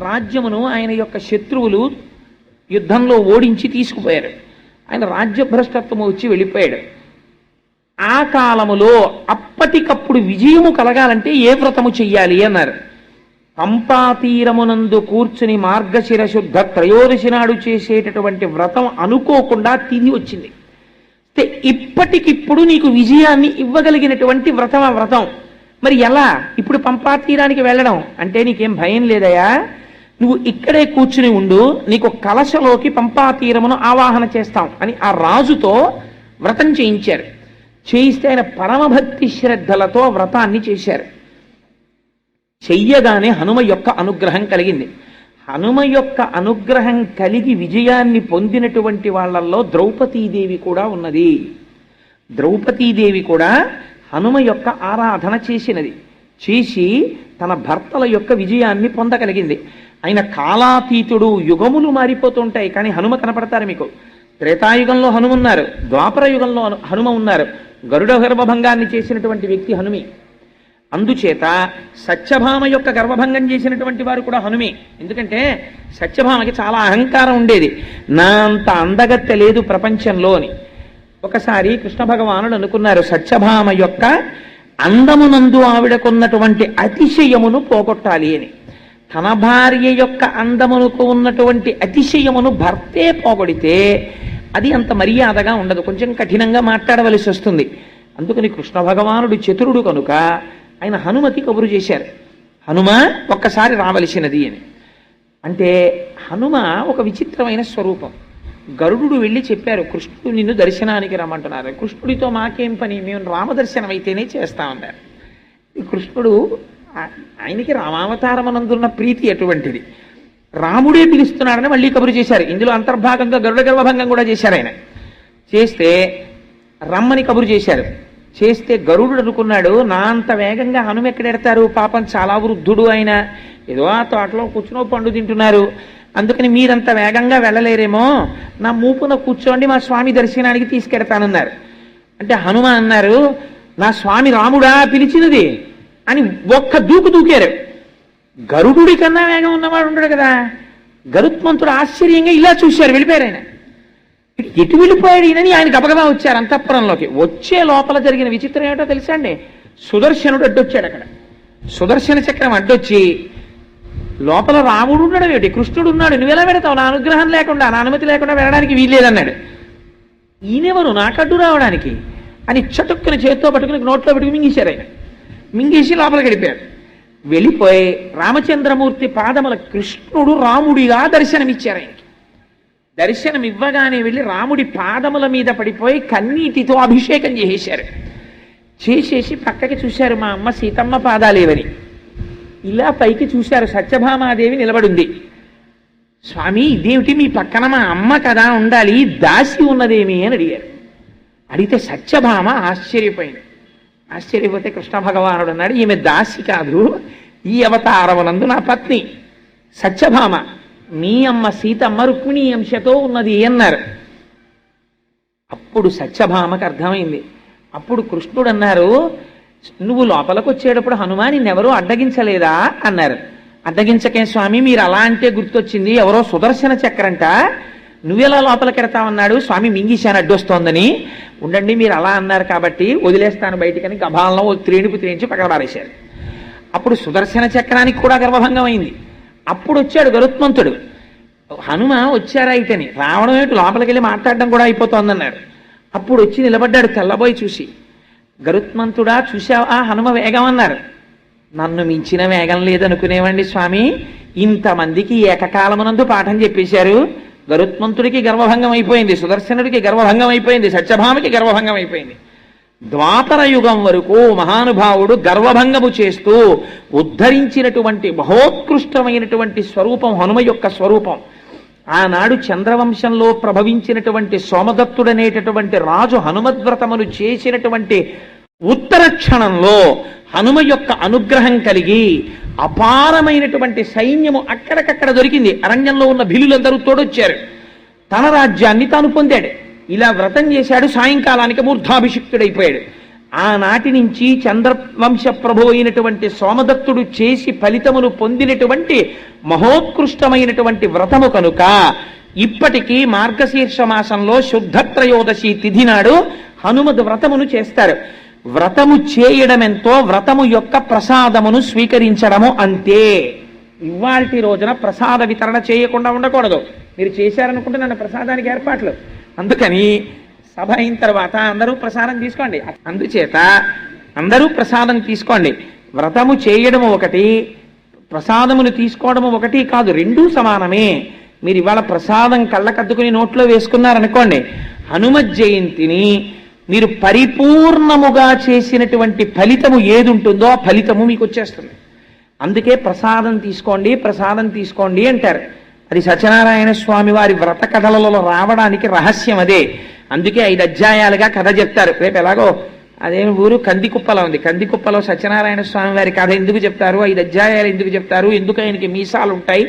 రాజ్యమును ఆయన యొక్క శత్రువులు యుద్ధంలో ఓడించి తీసుకుపోయారు. ఆయన రాజ్య భ్రష్టత్వము వచ్చి వెళ్ళిపోయాడు. ఆ కాలములో అప్పటికప్పుడు విజయము కలగాలంటే ఏ వ్రతము చెయ్యాలి అన్నారు. పంపాతీరమునందు కూర్చుని మార్గశిర శుద్ధ త్రయోదశి నాడు చేసేటటువంటి వ్రతం అనుకోకుండా తిథి వచ్చింది. ఇప్పటికిప్పుడు నీకు విజయాన్ని ఇవ్వగలిగినటువంటి వ్రతం ఆ వ్రతం. మరి ఎలా ఇప్పుడు పంపాతీరానికి వెళ్ళడం అంటే నీకేం భయం లేదయా, నువ్వు ఇక్కడే కూర్చుని ఉండు, నీకు కలశలోకి పంపాతీరమును ఆవాహన చేస్తాం అని ఆ రాజుతో వ్రతం చేయించారు. చేయిస్తే ఆయన పరమభక్తి శ్రద్ధలతో వ్రతాన్ని చేశారు. చెయ్యగానే హనుమ యొక్క అనుగ్రహం కలిగింది. హనుమ యొక్క అనుగ్రహం కలిగి విజయాన్ని పొందినటువంటి వాళ్ళల్లో ద్రౌపదీదేవి కూడా ఉన్నది. ద్రౌపదీదేవి కూడా హనుమ యొక్క ఆరాధన చేసినది. చేసి తన భర్తల యొక్క విజయాన్ని పొందగలిగింది. ఆయన కాలాతీతుడు, యుగములు మారిపోతుంటాయి కానీ హనుమ కనపడతారు మీకు. త్రేతాయుగంలో హనుమ ఉన్నారు, ద్వాపర యుగంలో హనుమ ఉన్నారు. గరుడ గర్భభంగాన్ని చేసినటువంటి వ్యక్తి హనుమి. అందుచేత సత్యభామ యొక్క గర్భభంగం చేసినటువంటి వారు కూడా హనుమే. ఎందుకంటే సత్యభామకి చాలా అహంకారం ఉండేది, నా అంత అందగత్తె లేదు ప్రపంచంలో అని. ఒకసారి కృష్ణ భగవానుడు అనుకున్నారు సత్యభామ యొక్క అందమునందు ఆవిడకున్నటువంటి అతిశయమును పోగొట్టాలి అని. తన భార్య యొక్క అందమునకు ఉన్నటువంటి అతిశయమును భర్తే పోగొడితే అది అంత మర్యాదగా ఉండదు, కొంచెం కఠినంగా మాట్లాడవలసి వస్తుంది. అందుకని కృష్ణ భగవానుడు చతురుడు కనుక ఆయన హనుమతి కబురు చేశారు, హనుమ ఒక్కసారి రావలసినది అని. అంటే హనుమ ఒక విచిత్రమైన స్వరూపం. గరుడు వెళ్ళి చెప్పారు కృష్ణుడు నిన్ను దర్శనానికి రమ్మంటున్నారు. కృష్ణుడితో మాకేం పని, మేము రామదర్శనం అయితేనే చేస్తామన్నారు. కృష్ణుడు ఆయనకి రామావతారమనందున్న ప్రీతి అటువంటిది. రాముడే పిలుస్తున్నాడని మళ్ళీ కబురు చేశారు. ఇందులో అంతర్భాగంగా గరుడ గర్భభంగం కూడా చేశారు. ఆయన చేస్తే రమ్మని కబురు చేశారు. చేస్తే గరుడు అనుకున్నాడు నా అంత వేగంగా హనుమ ఎక్కడెడతారు, పాపం చాలా వృద్ధుడు ఆయన, ఏదో ఆ తోటలో కూర్చునో పండు తింటున్నారు, అందుకని మీరంత వేగంగా వెళ్ళలేరేమో, నా మూపున కూర్చోండి మా స్వామి దర్శనానికి తీసుకెడతానన్నారు. అంటే హనుమ అన్నారు నా స్వామి రాముడా పిలిచినది అని ఒక్క దూకారు. గరుడుడి కన్నా వేగం ఉన్నవాడు ఉండడు కదా. గరుత్మంతుడు ఆశ్చర్యంగా ఇలా చూశారు, వెళ్ళిపోయారు. ఆయన ఎటు వెళ్ళిపోయాడు ఈయనని ఆయన గబగబా వచ్చారు అంతఃపురంలోకి. వచ్చే లోపల జరిగిన విచిత్రం ఏమిటో తెలుసా అండి, సుదర్శనుడు అడ్డొచ్చాడు. అక్కడ సుదర్శన చక్రం అడ్డొచ్చి లోపల రాముడు ఉన్నాడు ఏమిటి, కృష్ణుడు ఉన్నాడు, నువ్వెలా పెడతావు, నా అనుగ్రహం లేకుండా నా అనుమతి లేకుండా వెళ్ళడానికి వీల్లేదన్నాడు. ఈయనెవరు నాకడ్డు రావడానికి అని చటుక్కుని చేత్తో పట్టుకుని నోట్లో పెట్టుకుని మింగేశారు. ఆయన మింగేసి లోపలికి వెళ్ళిపోయారు. వెళ్ళిపోయి రామచంద్రమూర్తి పాదముల కృష్ణుడు రాముడిగా దర్శనమిచ్చారు. ఆయనకి దర్శనం ఇవ్వగానే వెళ్ళి రాముడి పాదముల మీద పడిపోయి కన్నీటితో అభిషేకం చేసేశారు. చేసేసి పక్కకి చూశారు, మా అమ్మ సీతమ్మ పాదాలేవని. ఇలా పైకి చూశారు, సత్యభామాదేవి నిలబడింది. స్వామి ఇదేమిటి మీ పక్కన మా అమ్మ కదా ఉండాలి, దాసి ఉన్నదేమి అని అడిగారు. అడిగితే సత్యభామ ఆశ్చర్యపోయింది. ఆశ్చర్యపోతే కృష్ణ భగవానుడు అన్నాడు ఈమె దాసి కాదు, ఈ అవతారమునందు నా పత్ని సత్యభామ, మీ అమ్మ సీతమ్మ రుక్మిణీ అంశతో ఉన్నది అన్నారు. అప్పుడు సత్యభామకు అర్థమైంది. అప్పుడు కృష్ణుడు అన్నారు నువ్వు లోపలికి వచ్చేటప్పుడు హనుమా నిన్నెవరూ అడ్డగించలేదా అన్నారు. అడ్డగించకే స్వామి, మీరు అలా అంటే గుర్తొచ్చింది, ఎవరో సుదర్శన చక్రంట, నువ్వెలా లోపలికి ఎడతావన్నాడు, స్వామి మింగిశాను అడ్డొస్తోందని. ఉండండి మీరు అలా అన్నారు కాబట్టి వదిలేస్తాను బయటికని గభాలను త్రేణుపు త్రేయించి పక్కన పారేశారు. అప్పుడు సుదర్శన చక్రానికి కూడా గర్భభంగం అయింది. అప్పుడు వచ్చాడు గరుత్మంతుడు. హనుమ వచ్చారా ఇతని రావడం ఏమిటి, లోపలికి వెళ్ళి మాట్లాడడం కూడా అయిపోతోందన్నారు. అప్పుడు వచ్చి నిలబడ్డాడు తెల్లబోయి చూసి, గరుత్మంతుడా చూశావా హనుమ వేగం అన్నారు. నన్ను మించిన వేగం లేదనుకునేవండి స్వామి, ఇంతమందికి ఏకకాలమునందు పాఠం చెప్పేశారు. గరుత్మంతుడికి గర్వభంగం అయిపోయింది, సుదర్శనుడికి గర్వభంగం అయిపోయింది, సత్యభామకి గర్వభంగం అయిపోయింది. ద్వాపర యుగం వరకు మహానుభావుడు గర్వభంగము చేస్తూ ఉద్ధరించినటువంటి మహోత్కృష్టమైనటువంటి స్వరూపం హనుమ యొక్క స్వరూపం. ఆనాడు చంద్రవంశంలో ప్రభవించినటువంటి సోమదత్తుడనేటటువంటి రాజు హనుమద్వ్రతమును చేసినటువంటి ఉత్తర క్షణంలో హనుమ యొక్క అనుగ్రహం కలిగి అపారమైనటువంటి సైన్యము అక్కడికక్కడ దొరికింది. అరణ్యంలో ఉన్న భిలులందరూ తోడొచ్చారు. తన రాజ్యాన్ని తాను పొందాడు. ఇలా వ్రతం చేశాడు. సాయంకాలానికి మూర్ధాభిషిక్తుడైపోయాడు. ఆనాటి నుంచి చంద్రవంశ ప్రభు అయినటువంటి సోమదత్తుడు చేసి ఫలితమును పొందినటువంటి మహోత్కృష్టమైనటువంటి వ్రతము కనుక ఇప్పటికీ మార్గశీర్ష మాసంలో శుద్ధ త్రయోదశి తిథి నాడు హనుమద్ వ్రతమును చేస్తారు. వ్రతము చేయడమెంతో వ్రతము యొక్క ప్రసాదమును స్వీకరించడము అంతే. ఇవాల్టి రోజున ప్రసాద వితరణ చేయకుండా ఉండకూడదు. మీరు చేశారనుకుంటే నన్ను ప్రసాదానికి ఏర్పాట్లు. అందుకని సభ అయిన తర్వాత అందరూ ప్రసాదం తీసుకోండి. అందుచేత అందరూ ప్రసాదం తీసుకోండి. వ్రతము చేయడము ఒకటి, ప్రసాదమును తీసుకోవడము ఒకటి కాదు, రెండూ సమానమే. మీరు ఇవాళ ప్రసాదం కళ్ళకద్దుకుని నోట్లో వేసుకున్నారనుకోండి, హనుమ జయంతిని మీరు పరిపూర్ణముగా చేసినటువంటి ఫలితము ఏది ఉంటుందో ఆ ఫలితము మీకు వచ్చేస్తుంది. అందుకే ప్రసాదం తీసుకోండి, ప్రసాదం తీసుకోండి అంటారు. అది సత్యనారాయణ స్వామి వారి వ్రత కథలలో రావడానికి రహస్యం అదే. అందుకే 5 అధ్యాయాలుగా కథ చెప్తారు. రేపు ఎలాగో అదే ఊరు కందికుప్పలో ఉంది. కందికుప్పలో సత్యనారాయణ స్వామి వారి కథ ఎందుకు చెప్తారు, 5 అధ్యాయాలు ఎందుకు చెప్తారు, ఎందుకు ఆయనకి మీసాలు ఉంటాయి,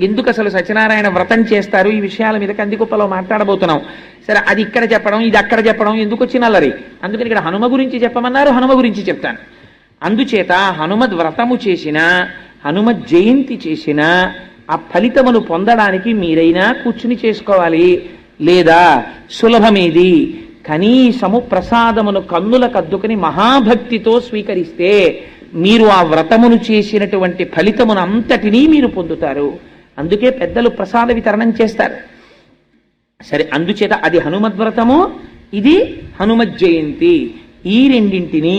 ఎందుకు అసలు సత్యనారాయణ వ్రతం చేస్తారు, ఈ విషయాల మీద కందికుప్పలో మాట్లాడబోతున్నాం. సరే, అది ఇక్కడ చెప్పడం, ఇది అక్కడ చెప్పడం ఎందుకు వచ్చిన అల్లరి. అందుకని ఇక్కడ హనుమ గురించి చెప్పమన్నారు, హనుమ గురించి చెప్తాను. అందుచేత హనుమద్ వ్రతము చేసిన, హనుమత్ జయంతి చేసిన ఆ ఫలితమును పొందడానికి మీరైనా కూర్చుని చేసుకోవాలి. లేదా సులభమేది, కనీసము ప్రసాదమును కన్నుల కద్దుకుని మహాభక్తితో స్వీకరిస్తే మీరు ఆ వ్రతమును చేసినటువంటి ఫలితమును అంతటినీ మీరు పొందుతారు. అందుకే పెద్దలు ప్రసాద వితరణం చేస్తారు. సరే, అందుచేత అది హనుమద్వ్రతము, ఇది హనుమత్ జయంతి. ఈ రెండింటినీ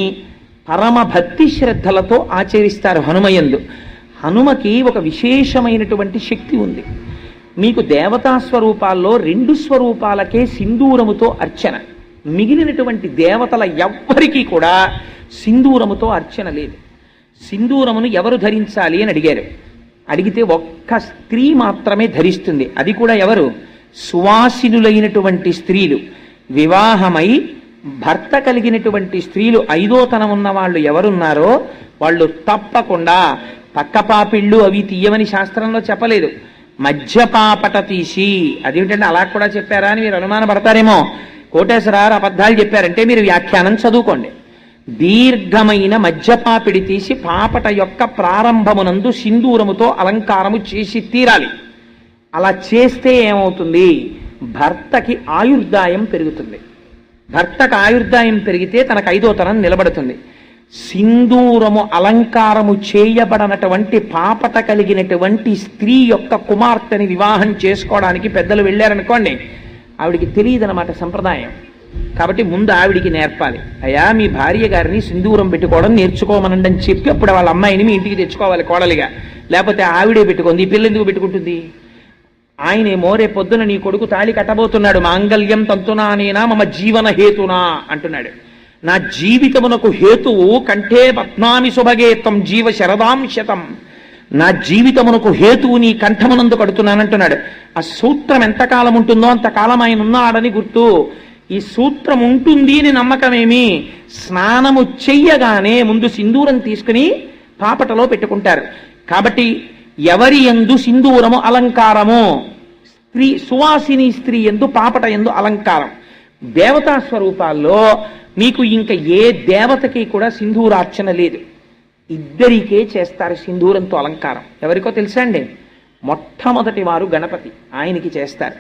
పరమ భక్తి శ్రద్ధలతో ఆచరిస్తారు హనుమయందు. హనుమకి ఒక విశేషమైనటువంటి శక్తి ఉంది. మీకు దేవతా స్వరూపాల్లో 2 స్వరూపాలకే సింధూరముతో అర్చన. మిగిలినటువంటి దేవతల ఎవ్వరికీ కూడా సింధూరముతో అర్చన లేదు. సింధూరమును ఎవరు ధరించాలి అని అడిగారు. అడిగితే ఒక్క స్త్రీ మాత్రమే ధరిస్తుంది. అది కూడా ఎవరు? సువాసినులైనటువంటి స్త్రీలు. వివాహమై భర్త కలిగినటువంటి స్త్రీలు, 5వ తనం ఉన్న వాళ్ళు ఎవరున్నారో వాళ్ళు తప్పకుండా పక్కపాపిళ్ళు అవి తీయమని శాస్త్రంలో చెప్పలేదు. మధ్యపాపట తీసి, అదేమిటంటే అలా కూడా చెప్పారా అని మీరు అనుమానపడతారేమో. కోటేశ్వరారు అబద్ధాలు చెప్పారంటే మీరు వ్యాఖ్యానం చదువుకోండి. దీర్ఘమైన మధ్యపాపిడి తీసి పాపట యొక్క ప్రారంభమునందు సింధూరముతో అలంకారము చేసి తీరాలి. అలా చేస్తే ఏమవుతుంది? భర్తకి ఆయుర్దాయం పెరుగుతుంది. భర్తకు ఆయుర్దాయం పెరిగితే తనకు 5వ తనం నిలబడుతుంది. సింధూరము అలంకారము చేయబడనటువంటి పాపట కలిగినటువంటి స్త్రీ యొక్క కుమార్తెని వివాహం చేసుకోవడానికి పెద్దలు వెళ్ళారనుకోండి, ఆవిడికి తెలియదనమాట సంప్రదాయం. కాబట్టి ముందు ఆవిడికి నేర్పాలి. అయ్యా, మీ భార్య గారిని సింధూరం పెట్టుకోవడం నేర్చుకోమనండి అని చెప్పి అప్పుడు వాళ్ళ అమ్మాయిని మీ ఇంటికి తెచ్చుకోవాలి కోడలిగా. లేకపోతే ఆవిడే పెట్టుకుంది, ఈ పిల్ల ఎందుకు పెట్టుకుంటుంది? ఆయనేమో రేపు పొద్దున నీ కొడుకు తాళి కట్టబోతున్నాడు, మాంగళ్యం తంతునానేనా మమ జీవన హేతునా అంటున్నాడు. నా జీవితమునకు హేతువు కంఠే పద్మామి శుభగేతం జీవ శరదాంశతం. నా జీవితమునకు హేతువు నీ కంఠమునందు కడుతున్నానంటున్నాడు. ఆ సూత్రం ఎంతకాలం ఉంటుందో అంతకాలం ఆయన ఉన్నాడని గుర్తు. ఈ సూత్రం ఉంటుంది అని నమ్మకమేమి? స్నానము చెయ్యగానే ముందు సింధూరం తీసుకుని పాపటలో పెట్టుకుంటారు. కాబట్టి ఎవరి యందు సింధూరము అలంకారము? స్త్రీ, సువాసిని స్త్రీ యందు పాపట యందు అలంకారం. దేవతా స్వరూపాల్లో మీకు ఇంకా ఏ దేవతకి కూడా సింధూరార్చన లేదు. ఇద్దరికే చేస్తారు సింధూరంతో అలంకారం. ఎవరికో తెలుసా అండి? మొట్టమొదటి వారు గణపతి, ఆయనకి చేస్తారు.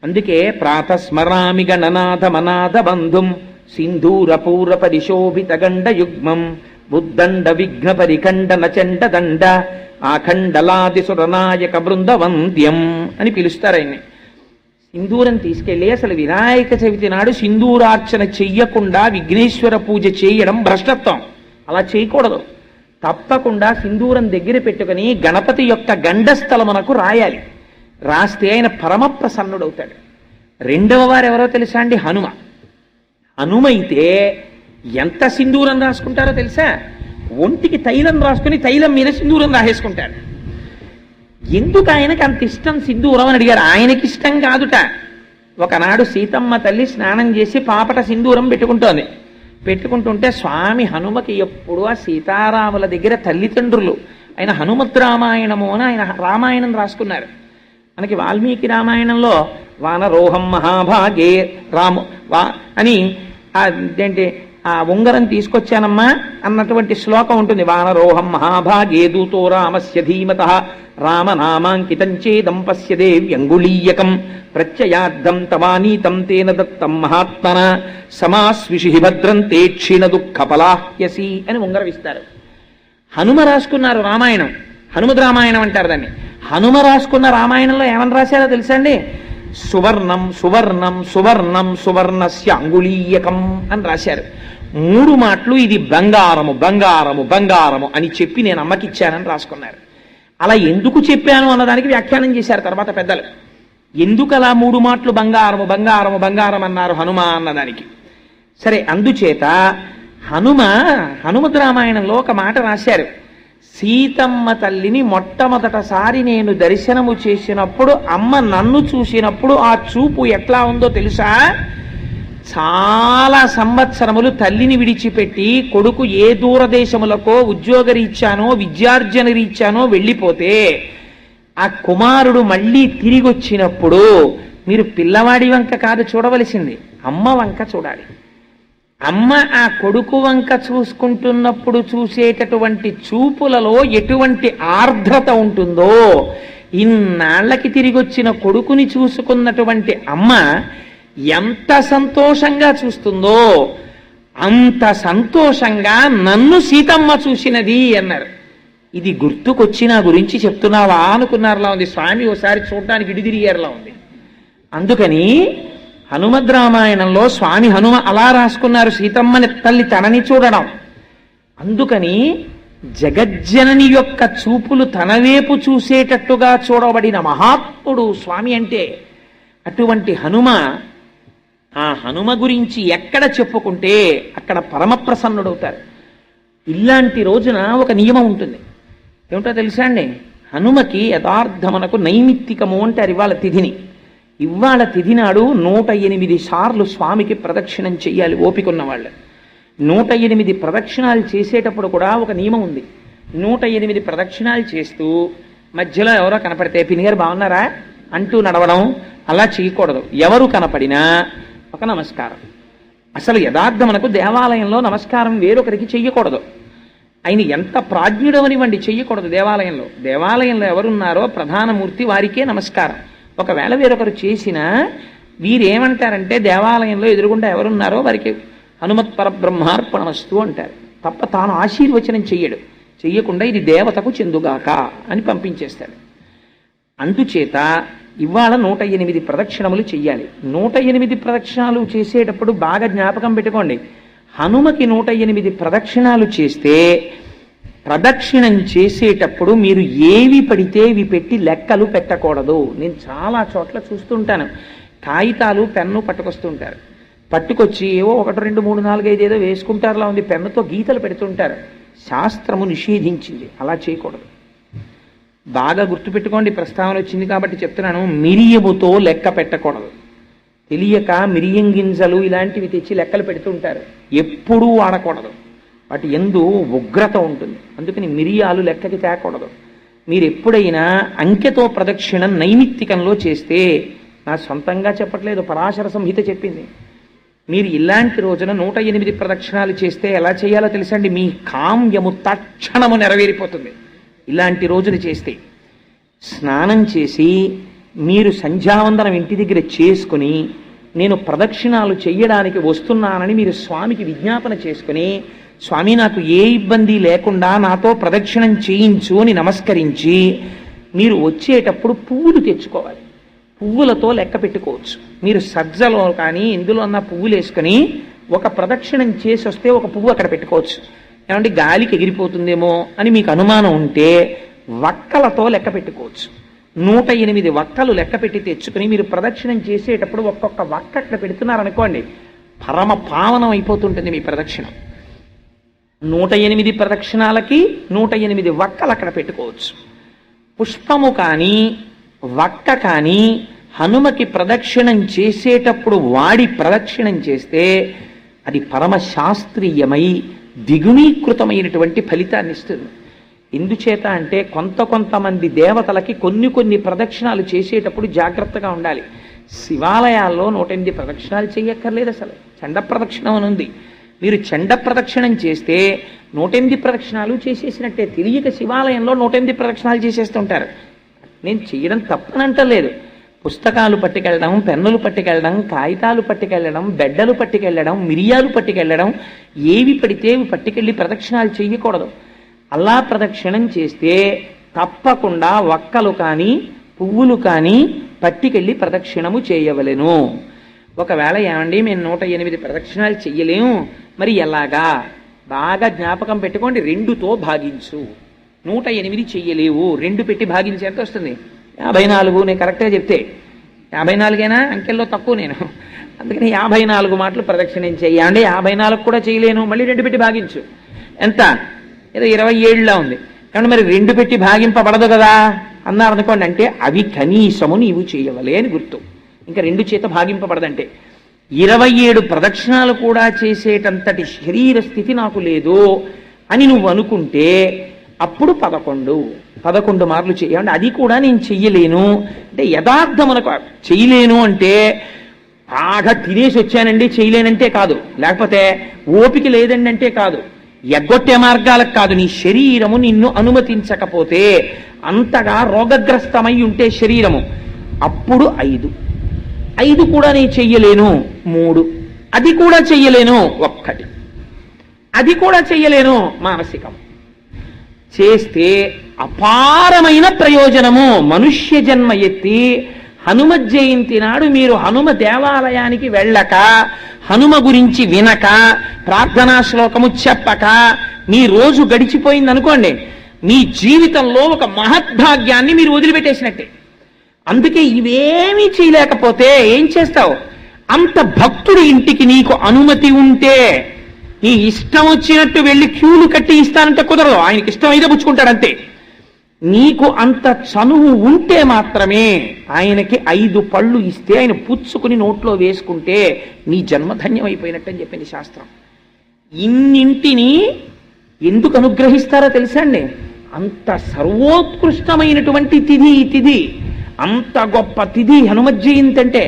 అందుకే ప్రాతస్మరామి గణనాథ మనాథ బంధుం సింధూర పూర పరిశోభిత గండ యుగ్మం బుద్దండ విఘ్న పరిఖండ నచండ దండ ఆఖండలాది సురనాయక బృందవంద్యం అని పిలుస్తారు ఆయన్ని. సింధూరం తీసుకెళ్ళి అసలు వినాయక చవితి నాడు సింధూరార్చన చెయ్యకుండా విఘ్నేశ్వర పూజ చేయడం భ్రష్టత్వం. అలా చేయకూడదు. తప్పకుండా సింధూరం దగ్గర పెట్టుకుని గణపతి యొక్క గండస్థలమునకు రాయాలి. రాస్తే ఆయన పరమ ప్రసన్నుడవుతాడు. 2వ వారు ఎవరో తెలుసా అండి? హనుమ. హనుమైతే ఎంత సింధూరం రాసుకుంటారో తెలుసా? ఒంటికి తైలం రాసుకుని తైలం మీద సింధూరం రాసేసుకుంటారు. ఎందుకు ఆయనకి అంత ఇష్టం సింధూరం అని అడిగారు. ఆయనకి ఇష్టం కాదుట. ఒకనాడు సీతమ్మ తల్లి స్నానం చేసి పాపట సింధూరం పెట్టుకుంటుంటే స్వామి హనుమకి ఎప్పుడు ఆ సీతారాముల దగ్గర తల్లిదండ్రులు ఆయన హనుమత్ రామాయణము అని ఆయన రామాయణం రాసుకున్నారు. మనకి వాల్మీకి రామాయణంలో వానరోహం మహాభాగే అని అదేంటి ఆ ఉంగరం తీసుకొచ్చానమ్మా అన్నటువంటి శ్లోకం ఉంటుంది. వానరోహం మహాభాగే దూతో రామస్య ధీమతః రామనామాంకితం చేదం పశ్యదే వ్యంగుళీయకం ప్రత్యయార్థం తవానీతం తేన దత్తం మహాత్మన సమాస్విషి భద్రం తే క్షీణ దుఃఖ పలాహ్యసి అని ఉంగరం ఇస్తారు. హనుమ రాసుకున్నారు రామాయణం, హనుమద్ రామాయణం అంటారు దాన్ని. హనుమ రాసుకున్న రామాయణంలో ఏమని రాశారో తెలుసా అండి? సువర్ణం సువర్ణం సువర్ణం సువర్ణస్య అంగుళీయకం అని రాశారు. 3 మాటలు ఇది బంగారము బంగారము బంగారము అని చెప్పి నేను అమ్మకిచ్చానని రాసుకున్నారు. అలా ఎందుకు చెప్పాను అన్నదానికి వ్యాఖ్యానం చేశారు తర్వాత పెద్దలు. ఎందుకు అలా 3 మాటలు బంగారము బంగారము బంగారం అన్నారు హనుమ అన్నదానికి. సరే, అందుచేత హనుమద్ రామాయణంలో ఒక మాట రాశారు. సీతమ్మ తల్లిని మొట్టమొదటిసారి నేను దర్శనము చేసినప్పుడు అమ్మ నన్ను చూసినప్పుడు ఆ చూపు ఎట్లా ఉందో తెలుసా? చాలా సంవత్సరములు తల్లిని విడిచిపెట్టి కొడుకు ఏ దూరదేశములకో ఉద్యోగరీత్యానో విద్యార్జన రీత్యానో వెళ్ళిపోతే ఆ కుమారుడు మళ్ళీ తిరిగి వచ్చినప్పుడు మీరు పిల్లవాడి వంక కాదు చూడవలసింది, అమ్మ వంక చూడాలి. అమ్మ ఆ కొడుకు వంక చూసుకుంటున్నప్పుడు చూసేటటువంటి చూపులలో ఎటువంటి ఆర్ద్రత ఉంటుందో, ఇన్నాళ్లకి తిరిగి వచ్చిన కొడుకుని చూసుకున్నటువంటి అమ్మ ఎంత సంతోషంగా చూస్తుందో అంత సంతోషంగా నన్ను సీతమ్మ చూసినది అన్నారు. ఇది గుర్తుకొచ్చి నా గురించి చెప్తున్నావా అనుకున్నారులా ఉంది. స్వామి ఓసారి చూడడానికి ఇడిదిరిగారులా ఉంది. అందుకని హనుమద్ రామాయణంలో స్వామి హనుమ అలా రాసుకున్నారు, సీతమ్మని తల్లి తనని చూడడం. అందుకని జగజ్జనని యొక్క చూపులు తనవేపు చూసేటట్టుగా చూడబడిన మహాత్ముడు స్వామి అంటే. అటువంటి ఆ హనుమ గురించి ఎక్కడ చెప్పుకుంటే అక్కడ పరమప్రసన్నుడవుతారు. ఇలాంటి రోజున ఒక నియమం ఉంటుంది. ఏమిటో తెలుసా అండి? హనుమకి యథార్థమునకు నైమిత్తికము అంటారు ఇవాళ తిథిని. ఇవాళ తిథి నాడు 108 సార్లు స్వామికి ప్రదక్షిణం చెయ్యాలి ఓపికన్న వాళ్ళు. 108 ప్రదక్షిణాలు చేసేటప్పుడు కూడా ఒక నియమం ఉంది. 108 ప్రదక్షిణాలు చేస్తూ మధ్యలో ఎవరో కనపడితే పినిగారు బాగున్నారా అంటూ నడవడం అలా చేయకూడదు. ఎవరు కనపడినా ఒక నమస్కారం. అసలు యథార్థమునకు దేవాలయంలో నమస్కారం వేరొకరికి చెయ్యకూడదు. ఆయన ఎంత ప్రాజ్ఞుడవనివ్వండి చెయ్యకూడదు. దేవాలయంలో ఎవరున్నారో ప్రధానమూర్తి వారికే నమస్కారం. ఒకవేళ వేరొకరు చేసినా వీరేమంటారంటే దేవాలయంలో ఎదురుగుండా ఎవరున్నారో వారికి హనుమత్ పరబ్రహ్మార్పణమస్తు అంటారు తప్ప తాను ఆశీర్వచనం చెయ్యకుండా ఇది దేవతకు చెందుగాక అని పంపించేస్తాడు. అందుచేత ఇవాళ 108 ప్రదక్షిణములు చెయ్యాలి. 108 ప్రదక్షిణాలు చేసేటప్పుడు బాగా జ్ఞాపకం పెట్టుకోండి. హనుమకి 108 ప్రదక్షిణాలు చేస్తే ప్రదక్షిణం చేసేటప్పుడు మీరు ఏవి పడితే ఇవి పెట్టి లెక్కలు పెట్టకూడదు. నేను చాలా చోట్ల చూస్తుంటాను, కాగితాలు పెన్ను పట్టుకొస్తుంటారు, పట్టుకొచ్చి ఏవో 1 2 3 4 5 ఏదో వేసుకుంటారులా ఉంది, పెన్నుతో గీతలు పెడుతుంటారు. శాస్త్రము నిషేధించింది, అలా చేయకూడదు. బాగా గుర్తుపెట్టుకోండి, ప్రస్తావన వచ్చింది కాబట్టి చెప్తున్నాను. మిరియముతో లెక్క పెట్టకూడదు. తెలియక మిరియం గింజలు ఇలాంటివి తెచ్చి లెక్కలు పెడుతుంటారు, ఎప్పుడూ వాడకూడదు. వాటి యందు ఉగ్రత ఉంటుంది. అందుకని మిరియాలు లెక్కకి తేకూడదు. మీరు ఎప్పుడైనా అంకెతో ప్రదక్షిణం నైమిత్తికంలో చేస్తే, నా సొంతంగా చెప్పట్లేదు, పరాశర సంహిత చెప్పింది. మీరు ఇలాంటి రోజున 108 ప్రదక్షిణాలు చేస్తే ఎలా చేయాలో తెలుసండి? మీ కామ్యము తక్షణము నెరవేరిపోతుంది. ఇలాంటి రోజులు చేస్తే స్నానం చేసి మీరు సంధ్యావందనం ఇంటి దగ్గర చేసుకుని నేను ప్రదక్షిణాలు చెయ్యడానికి వస్తున్నానని మీరు స్వామికి విజ్ఞాపన చేసుకుని, స్వామి నాకు ఏ ఇబ్బంది లేకుండా నాతో ప్రదక్షిణం చేయించు అని నమస్కరించి మీరు వచ్చేటప్పుడు పువ్వులు తెచ్చుకోవాలి. పువ్వులతో లెక్క పెట్టుకోవచ్చు. మీరు సజ్జలో కానీ ఇందులో అన్న పువ్వులు వేసుకొని ఒక ప్రదక్షిణం చేసి వస్తే ఒక పువ్వు అక్కడ పెట్టుకోవచ్చు. ఏమంటే గాలికి ఎగిరిపోతుందేమో అని మీకు అనుమానం ఉంటే వక్కలతో లెక్క పెట్టుకోవచ్చు. 108 వక్కలు లెక్క పెట్టి తెచ్చుకుని మీరు ప్రదక్షిణం చేసేటప్పుడు ఒక్కొక్క వక్క అక్కడ పెడుతున్నారనుకోండి, పరమ పావనం అయిపోతుంటుంది మీ ప్రదక్షిణం. 108 ప్రదక్షిణాలకి 108 వక్కలు అక్కడ పెట్టుకోవచ్చు. పుష్పము కానీ వక్క కానీ హనుమకి ప్రదక్షిణం చేసేటప్పుడు వాడి ప్రదక్షిణం చేస్తే అది పరమశాస్త్రీయమై ద్విగుణీకృతమైనటువంటి ఫలితాన్ని ఇస్తుంది. ఎందుచేత అంటే కొంతమంది దేవతలకి కొన్ని ప్రదక్షిణాలు చేసేటప్పుడు జాగ్రత్తగా ఉండాలి. శివాలయాల్లో 108 ప్రదక్షిణాలు చేయక్కర్లేదు, అసలు చండ ప్రదక్షిణం అని ఉంది. మీరు చండ ప్రదక్షిణం చేస్తే 108 ప్రదక్షిణాలు చేసేసినట్టే. తెలియక శివాలయంలో 108 ప్రదక్షిణాలు చేసేస్తుంటారు. నేను చేయడం తప్పనంటలేదు. పుస్తకాలు పట్టుకెళ్ళడం, పెన్నులు పట్టుకెళ్ళడం, కాగితాలు పట్టుకెళ్ళడం, బెడ్డలు పట్టుకెళ్ళడం, మిరియాలు పట్టుకెళ్ళడం, ఏవి పడితే అవి పట్టుకెళ్ళి ప్రదక్షిణాలు చేయకూడదు. అలా ప్రదక్షిణం చేస్తే తప్పకుండా వక్కలు కానీ పువ్వులు కానీ పట్టుకెళ్ళి ప్రదక్షిణము చేయవలెను. ఒకవేళ ఏమండి మేము 108 ప్రదక్షిణాలు చెయ్యలేము, మరి ఎలాగా? బాగా జ్ఞాపకం పెట్టుకోండి, 2తో భాగించు. 108 చెయ్యలేవు, 2 పెట్టి భాగించి ఎంత వస్తుంది? 54. నేను కరెక్ట్గా చెప్తే 54ఏనా? అంకెల్లో తక్కువ నేను, అందుకని 54 మాటలు ప్రదక్షిణం చెయ్యండి. 54 కూడా చేయలేను, మళ్ళీ 2 పెట్టి భాగించు. ఎంత? ఏదో 27లా ఉంది. కానీ మరి 2 పెట్టి భాగింపబడదు కదా అన్నారనుకోండి. అంటే అవి కనీసము నీవు చేయవలే అని గుర్తు. ఇంకా 2 చేత భాగింపబడదంటే 27 ప్రదక్షిణాలు కూడా చేసేటంతటి శరీర స్థితి నాకు లేదు అని నువ్వు అనుకుంటే అప్పుడు 11 మార్లు చేయండి. అది కూడా నేను చెయ్యలేను అంటే యథార్థమునకు చెయ్యలేను అంటే బాగా తినేసి వచ్చానండి చేయలేనంటే కాదు, లేకపోతే ఓపిక లేదండి అంటే కాదు, ఎగ్గొట్టే మార్గాలకు కాదు. నీ శరీరము నిన్ను అనుమతించకపోతే, అంతగా రోగగ్రస్తమై ఉంటే శరీరము, అప్పుడు 5 కూడా నేను చెయ్యలేను. 3 అది కూడా చెయ్యలేను. 1 అది కూడా చెయ్యలేను. మానసికం చేస్తే అపారమైన ప్రయోజనము. మనుష్య జన్మ ఎత్తి హనుమ జయంతి నాడు మీరు హనుమ దేవాలయానికి వెళ్ళక, హనుమ గురించి వినక, ప్రార్థనా శ్లోకము చెప్పక మీ రోజు గడిచిపోయింది అనుకోండి, మీ జీవితంలో ఒక మహద్భాగ్యాన్ని మీరు వదిలిపెట్టేసినట్టే. అందుకే ఇవేమీ చేయలేకపోతే ఏం చేస్తావు? అంత భక్తుడి ఇంటికి నీకు అనుమతి ఉంటే నీ ఇష్టం వచ్చినట్టు వెళ్ళి క్యూలు కట్టి ఇస్తానంటే కుదరదు. ఆయనకి ఇష్టం అయితే పుచ్చుకుంటాడు అంతే. నీకు అంత చనువు ఉంటే మాత్రమే ఆయనకి 5 పళ్ళు ఇస్తే ఆయన పుచ్చుకుని నోట్లో వేసుకుంటే నీ జన్మధన్యం అయిపోయినట్టని చెప్పింది శాస్త్రం. ఇన్నింటినీ ఎందుకు అనుగ్రహిస్తారో తెలుసా అండి? అంత సర్వోత్కృష్టమైనటువంటి తిథి, అంత గొప్ప తిథి హనుమ జయంతి అంటే.